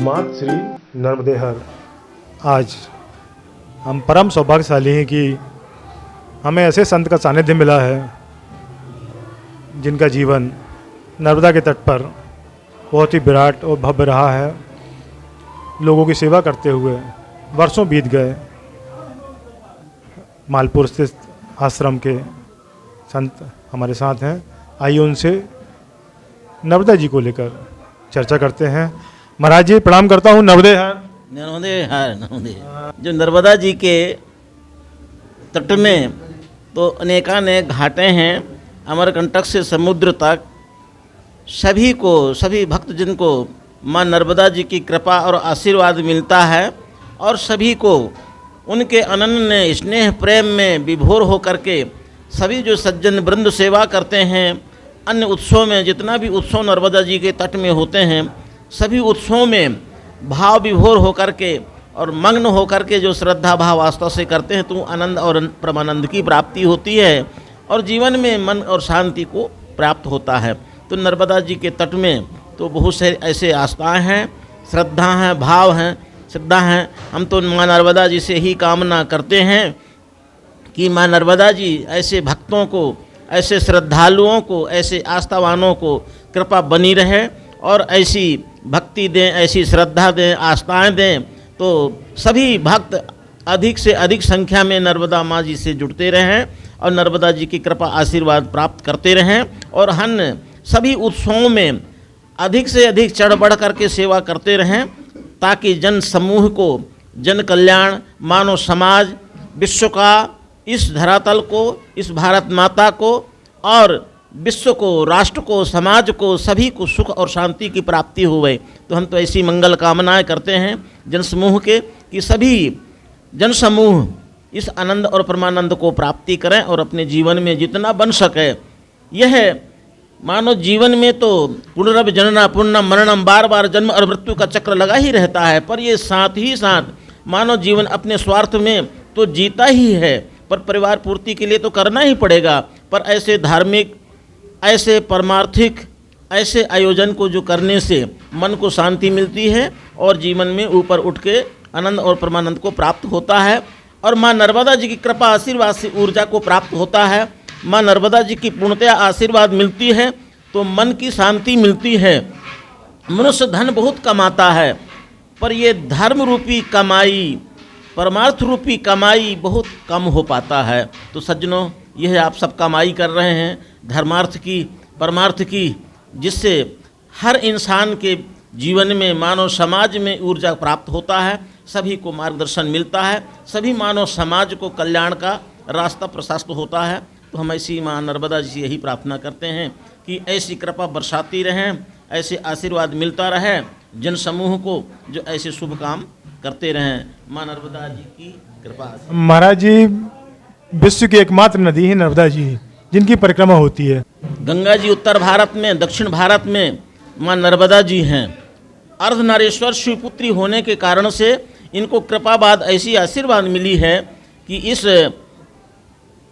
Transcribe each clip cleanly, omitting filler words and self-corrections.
मात श्री नर्मदेहर। आज हम परम सौभाग्यशाली हैं कि हमें ऐसे संत का सानिध्य मिला है जिनका जीवन नर्मदा के तट पर बहुत ही विराट और भव्य रहा है। लोगों की सेवा करते हुए वर्षों बीत गए। मालपुर स्थित आश्रम के संत हमारे साथ हैं। आइए उनसे नर्मदा जी को लेकर चर्चा करते हैं। महाराज जी प्रणाम करता हूँ। नर्मदे नर्मदे जो नर्मदा जी के तट में तो अनेकानेक घाटें हैं। अमरकंटक से समुद्र तक सभी भक्तजन को माँ नर्मदा जी की कृपा और आशीर्वाद मिलता है और सभी को उनके अनन्य स्नेह प्रेम में विभोर होकर के सभी जो सज्जन वृंद सेवा करते हैं। अन्य उत्सवों में जितना भी उत्सव नर्मदा जी के तट में होते हैं, सभी उत्सवों में भाव विभोर होकर के और मग्न होकर के जो श्रद्धा भाव आस्था से करते हैं तो आनंद और परमानंद की प्राप्ति होती है और जीवन में मन और शांति को प्राप्त होता है। तो नर्मदा जी के तट में तो बहुत से ऐसे आस्थाएं हैं, श्रद्धा हैं, भाव हैं, श्रद्धा हैं। हम तो माँ नर्मदा जी से ही कामना करते हैं कि माँ नर्मदा जी ऐसे भक्तों को, ऐसे श्रद्धालुओं को, ऐसे आस्थावानों को कृपा बनी रहे और ऐसी भक्ति दें, ऐसी श्रद्धा दें, आस्थाएं दें तो सभी भक्त अधिक से अधिक संख्या में नर्मदा माँ जी से जुड़ते रहें और नर्मदा जी की कृपा आशीर्वाद प्राप्त करते रहें और हम सभी उत्सवों में अधिक से अधिक चढ़ बढ़ करके सेवा करते रहें ताकि जन समूह को, जन कल्याण, मानव समाज, विश्व का, इस धरातल को, इस भारत माता को और विश्व को, राष्ट्र को, समाज को, सभी को सुख और शांति की प्राप्ति होवे। तो हम तो ऐसी मंगल कामनाएं करते हैं जन समूह के कि सभी जन समूह इस आनंद और परमानंद को प्राप्ति करें और अपने जीवन में जितना बन सके। यह मानव जीवन में तो पुनरभ जनना पुण्यम मरणम, बार बार जन्म और मृत्यु का चक्र लगा ही रहता है, पर ये साथ ही साथ मानव जीवन अपने स्वार्थ में तो जीता ही है, पर परिवार पूर्ति के लिए तो करना ही पड़ेगा। पर ऐसे धार्मिक, ऐसे परमार्थिक, ऐसे आयोजन को जो करने से मन को शांति मिलती है और जीवन में ऊपर उठ के आनंद और परमानंद को प्राप्त होता है और माँ नर्मदा जी की कृपा आशीर्वाद से ऊर्जा को प्राप्त होता है। माँ नर्मदा जी की पूर्णतया आशीर्वाद मिलती है तो मन की शांति मिलती है। मनुष्य धन बहुत कमाता है पर ये धर्म रूपी कमाई, परमार्थ रूपी कमाई बहुत कम हो पाता है। तो सज्जनों, यह आप सब कमाई कर रहे हैं धर्मार्थ की, परमार्थ की, जिससे हर इंसान के जीवन में, मानव समाज में ऊर्जा प्राप्त होता है, सभी को मार्गदर्शन मिलता है, सभी मानव समाज को कल्याण का रास्ता प्रशस्त होता है। तो हम ऐसी माँ नर्मदा जी से यही प्रार्थना करते हैं कि ऐसी कृपा बरसाती रहें, ऐसे आशीर्वाद मिलता रहे जन समूह को जो ऐसे शुभ काम करते रहें। माँ नर्मदा जी की कृपा। महाराज जी, विश्व की एकमात्र नदी है नर्मदा जी जिनकी परिक्रमा होती है। गंगा जी उत्तर भारत में, दक्षिण भारत में माँ नर्मदा जी हैं। अर्धनारीश्वर शिवपुत्री होने के कारण से इनको कृपा बाद ऐसी आशीर्वाद मिली है कि इस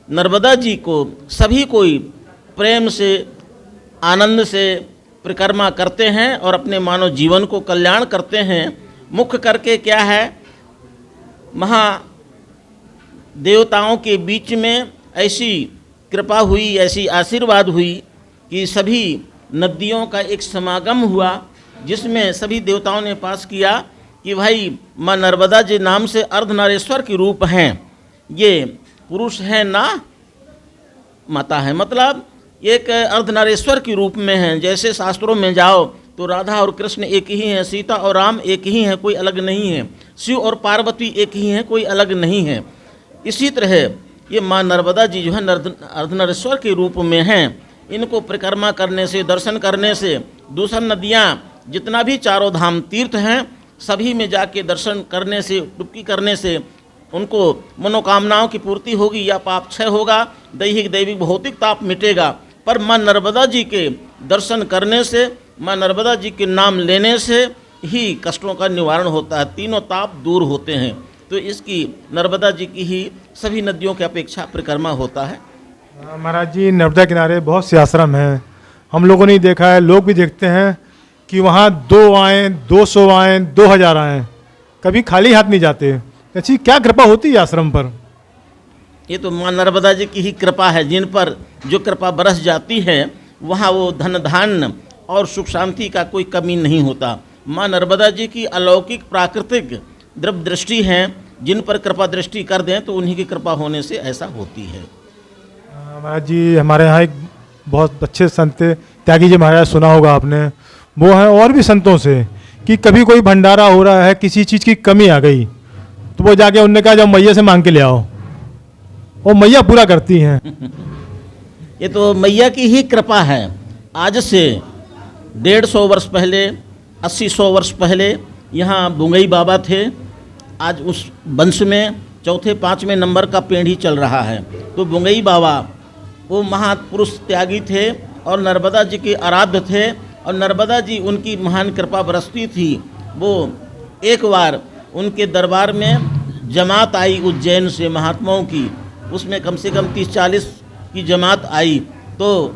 नर्मदा जी को सभी कोई प्रेम से, आनंद से परिक्रमा करते हैं और अपने मानव जीवन को कल्याण करते हैं। मुख्य करके क्या है, महादेवताओं के बीच में ऐसी कृपा हुई, ऐसी आशीर्वाद हुई कि सभी नदियों का एक समागम हुआ जिसमें सभी देवताओं ने पास किया कि भाई माँ नर्मदा जी नाम से अर्धनारीश्वर के रूप हैं, ये पुरुष हैं ना माता है, मतलब एक अर्धनारीश्वर के रूप में हैं। जैसे शास्त्रों में जाओ तो राधा और कृष्ण एक ही हैं, सीता और राम एक ही हैं, कोई अलग नहीं है, शिव और पार्वती एक ही हैं, कोई अलग नहीं है। इसी तरह ये माँ नर्मदा जी जो है अर्धनारीश्वर के रूप में हैं। इनको परिक्रमा करने से, दर्शन करने से, दूसरी नदियाँ जितना भी चारों धाम तीर्थ हैं सभी में जाके दर्शन करने से, डुबकी करने से उनको मनोकामनाओं की पूर्ति होगी या पाप क्षय होगा, दैहिक दैविक भौतिक ताप मिटेगा। पर माँ नर्मदा जी के दर्शन करने से, माँ नर्मदा जी के नाम लेने से ही कष्टों का निवारण होता है, तीनों ताप दूर होते हैं। तो इसकी नर्मदा जी की ही सभी नदियों की अपेक्षा परिक्रमा होता है। महाराज जी, नर्मदा किनारे बहुत से आश्रम हैं, हम लोगों ने देखा है, लोग भी देखते हैं कि वहाँ 2 आएँ, 200 आएँ, 2000 आएँ, कभी खाली हाथ नहीं जाते। अच्छी क्या कृपा होती है आश्रम पर? ये तो माँ नर्मदा जी की ही कृपा है, जिन पर जो कृपा बरस जाती है वहाँ वो धन धान्य और सुख शांति का कोई कमी नहीं होता। माँ नर्मदा जी की अलौकिक प्राकृतिक द्रव्य दृष्टि है, जिन पर कृपा दृष्टि कर दें तो उन्हीं की कृपा होने से ऐसा होती है। महाराज जी, हमारे यहाँ एक बहुत अच्छे संत त्यागी जी महाराज, सुना होगा आपने, वो हैं और भी संतों से कि कभी कोई भंडारा हो रहा है, किसी चीज़ की कमी आ गई तो वो जाके उनने कहा जब मैया से मांग के ले आओ, वो मैया पूरा करती हैं। ये तो मैया की ही कृपा है। आज से 150 वर्ष पहले, 80-100 वर्ष पहले यहाँ बुंगई बाबा थे। आज उस वंश में 4-5वें नंबर का पेड़ ही चल रहा है। तो बुंगई बाबा वो महापुरुष त्यागी थे और नर्मदा जी के आराध्य थे, और नर्मदा जी उनकी महान कृपा बरसती थी। वो एक बार उनके दरबार में जमात आई उज्जैन से महात्माओं की, उसमें कम से कम 30-40 की जमात आई। तो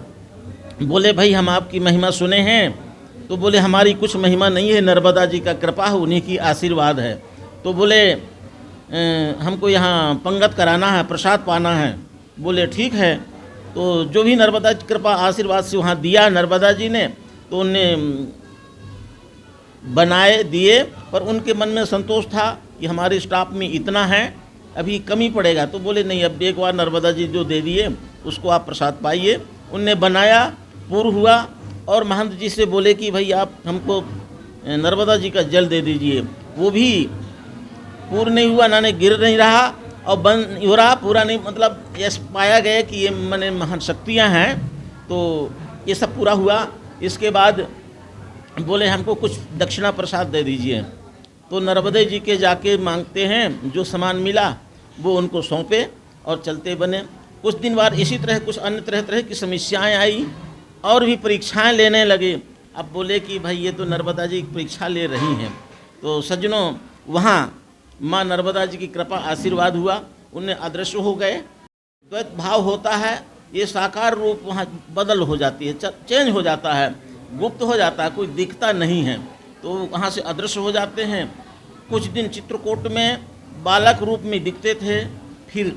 बोले भाई हम आपकी महिमा सुने हैं। तो बोले हमारी कुछ महिमा नहीं है, नर्मदा जी का कृपा है, उन्हीं की आशीर्वाद है। तो बोले हमको यहाँ पंगत कराना है, प्रसाद पाना है। बोले ठीक है। तो जो भी नर्मदा जी कृपा आशीर्वाद से वहाँ दिया नर्मदा जी ने, तो उन्हें बनाए दिए, पर उनके मन में संतोष था कि हमारे स्टाफ में इतना है, अभी कमी पड़ेगा। तो बोले नहीं, अब एक बार नर्मदा जी जो दे दिए उसको आप प्रसाद पाइए। उनने बनाया, पूर्ण हुआ, और महंत जी से बोले कि भाई आप हमको नर्मदा जी का जल दे दीजिए। वो भी पूर्ण नहीं हुआ, ना ने गिर नहीं रहा और बंद हो रहा, पूरा नहीं, मतलब ये पाया गया कि ये मने महान शक्तियाँ हैं। तो ये सब पूरा हुआ। इसके बाद बोले हमको कुछ दक्षिणा प्रसाद दे दीजिए। तो नर्मदे जी के जाके मांगते हैं, जो सामान मिला वो उनको सौंपे और चलते बने। कुछ दिन बाद इसी तरह कुछ अन्य तरह की समस्याएं आई और भी परीक्षाएं लेने लगे। अब बोले कि भाई ये तो नर्मदा जी परीक्षा ले रही हैं। तो सज्जनों, वहाँ माँ नर्मदा जी की कृपा आशीर्वाद हुआ, उनने अदृश्य हो गए। द्वैत भाव होता है, ये साकार रूप वहाँ बदल हो जाती है, चेंज हो जाता है, गुप्त हो जाता है, कोई दिखता नहीं है, तो वहाँ से अदृश्य हो जाते हैं। कुछ दिन चित्रकूट में बालक रूप में दिखते थे, फिर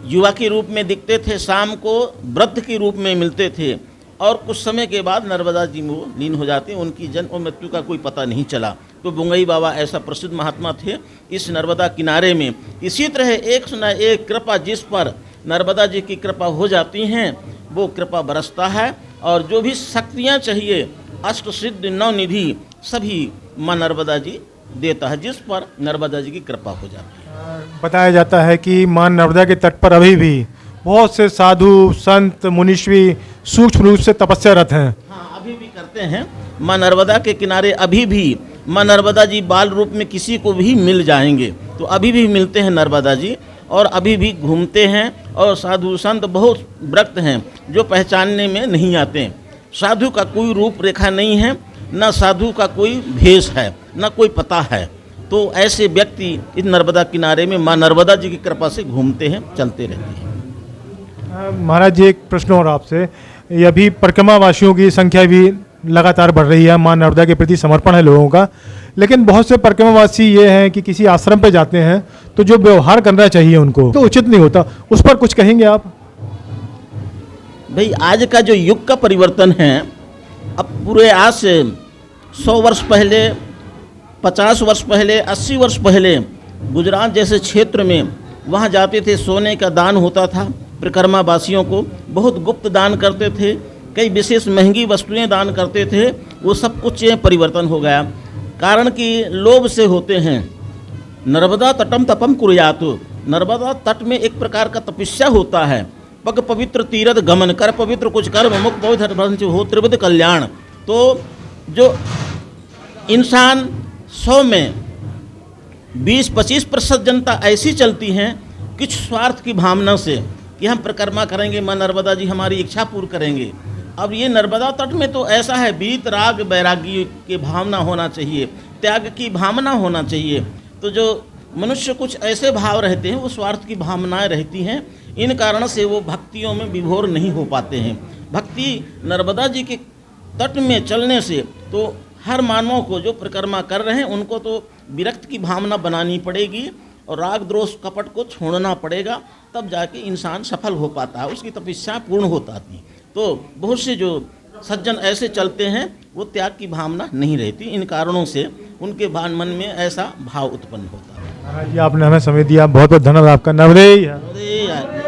युवा के रूप में दिखते थे, शाम को वृद्ध के रूप में मिलते थे, और कुछ समय के बाद नर्मदा जी में वो लीन हो जाते हैं। उनकी जन्म और मृत्यु का कोई पता नहीं चला। तो बुंगई बाबा ऐसा प्रसिद्ध महात्मा थे इस नर्मदा किनारे में। इसी तरह एक न एक कृपा जिस पर नर्मदा जी की कृपा हो जाती हैं, वो कृपा बरसता है, और जो भी शक्तियाँ चाहिए, अष्ट सिद्ध नवनिधि, सभी माँ नर्मदा जी देता है, जिस पर नर्मदा जी की कृपा हो जाती है। बताया जाता है कि माँ नर्मदा के तट पर अभी भी बहुत से साधु संत मुनीश्वी सूक्ष्म रूप से तपस्यारत हैं। हाँ, अभी भी करते हैं। माँ नर्मदा के किनारे अभी भी माँ नर्मदा जी बाल रूप में किसी को भी मिल जाएंगे, तो अभी भी मिलते हैं नर्मदा जी, और अभी भी घूमते हैं। और साधु संत बहुत व्रत हैं जो पहचानने में नहीं आते। साधु का कोई रूप रेखा नहीं है, न साधु का कोई भेष है, न कोई पता है। तो ऐसे व्यक्ति इस नर्मदा किनारे में माँ नर्मदा जी की कृपा से घूमते हैं, चलते रहते हैं। महाराज जी, एक प्रश्न और आपसे, ये अभी परिक्रमा वासियों की संख्या भी लगातार बढ़ रही है, माँ नर्मदा के प्रति समर्पण है लोगों का, लेकिन बहुत से परिक्रमावासी ये हैं कि किसी आश्रम पे जाते हैं तो जो व्यवहार करना चाहिए उनको तो उचित नहीं होता, उस पर कुछ कहेंगे आप? भाई, आज का जो युग का परिवर्तन है, अब पूरे आज से 100 वर्ष पहले, 50 वर्ष पहले, 80 वर्ष पहले गुजरात जैसे क्षेत्र में वहाँ जाते थे, सोने का दान होता था परिक्रमा वासियों को, बहुत गुप्त दान करते थे, कई विशेष महंगी वस्तुएं दान करते थे। वो सब कुछ परिवर्तन हो गया, कारण कि लोभ से होते हैं। नर्मदा तटम तपम कुर्यातु, नर्मदा तट में एक प्रकार का तपस्या होता है। पग पवित्र तीर्थ गमन, कर पवित्र कुछ कर्म, मुख पवित्र हो त्रिविध कल्याण। तो जो इंसान 100 में 20-25% जनता ऐसी चलती हैं कुछ स्वार्थ की भावना से कि हम परिक्रमा करेंगे, माँ नर्मदा जी हमारी इच्छा पूर्ण करेंगे। अब ये नर्मदा तट में तो ऐसा है, वीत राग वैरागी की भावना होना चाहिए, त्याग की भावना होना चाहिए। तो जो मनुष्य कुछ ऐसे भाव रहते हैं, वो स्वार्थ की भावनाएं रहती हैं, इन कारण से वो भक्तियों में विभोर नहीं हो पाते हैं। भक्ति नर्मदा जी के तट में चलने से तो हर मानव को जो परिक्रमा कर रहे हैं उनको तो विरक्त की भावना बनानी पड़ेगी और राग द्रोष कपट को छोड़ना पड़ेगा, तब जाके इंसान सफल हो पाता है, उसकी तपस्या पूर्ण हो पाती है। तो बहुत से जो सज्जन ऐसे चलते हैं वो त्याग की भावना नहीं रहती, इन कारणों से उनके मन में ऐसा भाव उत्पन्न होता है। महाराज जी आपने हमें समय दिया, बहुत बहुत धन्यवाद आपका। नवदेव। अरे यार।